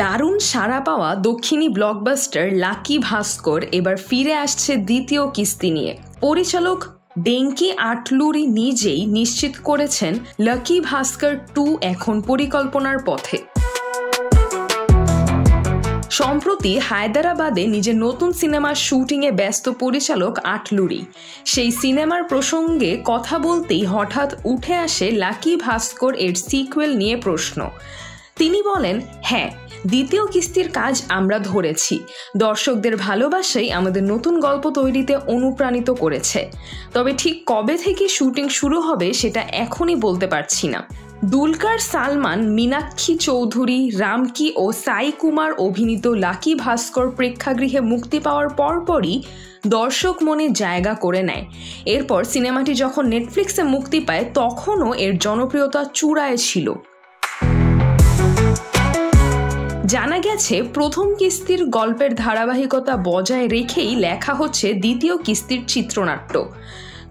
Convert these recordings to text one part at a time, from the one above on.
দারুণ সাড়া পাওয়া দক্ষিণী ব্লকবাস্টার লাকি ভাস্কর এবার ফিরে আসছে দ্বিতীয় কিস্তি নিয়ে। পরিচালক বেঙ্কি আটলুরি নিজেই নিশ্চিত করেছেন লাকি ভাস্কর 2 এখন পরিকল্পনার পথে। সম্প্রতি হায়দ্রাবাদে নিজের নতুন সিনেমার শুটিংয়ে ব্যস্ত পরিচালক আটলুরি। সেই সিনেমার প্রসঙ্গে কথা বলতেই হঠাৎ উঠে আসে লাকি ভাস্কর এর সিকুয়েল নিয়ে প্রশ্ন। তিনি বলেন, হ্যাঁ, দ্বিতীয় কিস্তির কাজ আমরা ধরেছি। দর্শকদের ভালোবাসাই আমাদের নতুন গল্প তৈরিতে অনুপ্রাণিত করেছে। তবে ঠিক কবে থেকে শুটিং শুরু হবে সেটা এখনই বলতে পারছি না। দুলকার সালমান, মীনাক্ষী চৌধুরী, রামকি ও সাই কুমার অভিনীত লাকি ভাস্কর প্রেক্ষাগৃহে মুক্তি পাওয়ার পরপরই দর্শক মনে জায়গা করে নেয়। এরপর সিনেমাটি যখন নেটফ্লিক্সে মুক্তি পায় তখনও এর জনপ্রিয়তা চূড়ায় ছিল। জানা গেছে প্রথম কিস্তির গল্পের ধারাবাহিকতা বজায় রেখেই লেখা হচ্ছে দ্বিতীয় কিস্তির চিত্রনাট্য।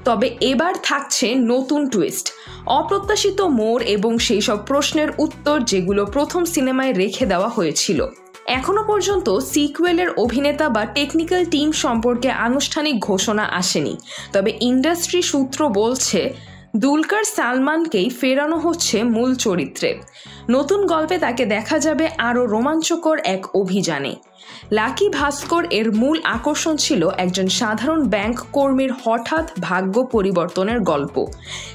তবে এবার থাকছে নতুন টুইস্ট, অপ্রত্যাশিত মোড় এবং সেই সব প্রশ্নের উত্তর যেগুলো প্রথম সিনেমায় রেখে দেওয়া হয়েছিল। এখনো পর্যন্ত সিকুয়েলের অভিনেতা বা টেকনিক্যাল টিম সম্পর্কে আনুষ্ঠানিক ঘোষণা আসেনি। তবে ইন্ডাস্ট্রি সূত্র বলছে দুলকার সালমানকেই ফেরানো হচ্ছে মূল চরিত্রে। নতুন গল্পে তাকে দেখা যাবে আরও রোমাঞ্চকর এক অভিযানে। লাকি ভাস্কর এর মূল আকর্ষণ ছিল একজন সাধারণ ব্যাংক কর্মীর হঠাৎ ভাগ্য পরিবর্তনের গল্প।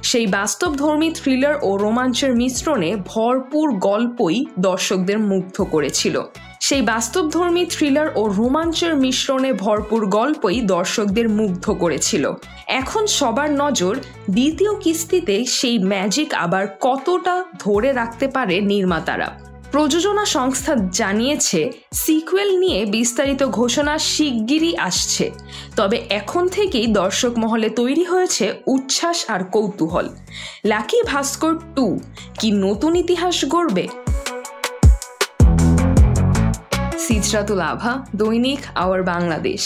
সেই বাস্তবধর্মী থ্রিলার ও রোমাঞ্চের মিশ্রণে ভরপুর গল্পই দর্শকদের মুগ্ধ করেছিল। এখন সবার নজর দ্বিতীয় কিস্তিতে সেই ম্যাজিক আবার কতটা ধরে রাখতে পারে নির্মাতারা। প্রযোজনা সংস্থা জানিয়েছে সিকুয়েল নিয়ে বিস্তারিত ঘোষণা শিগগিরই আসছে। তবে এখন থেকেই দর্শক মহলে তৈরি হয়েছে উচ্ছ্বাস আর কৌতূহল। লাকি ভাস্কর 2 কি নতুন ইতিহাস গড়বে? সিজরাতুল আভা, দৈনিক আওয়ার বাংলাদেশ।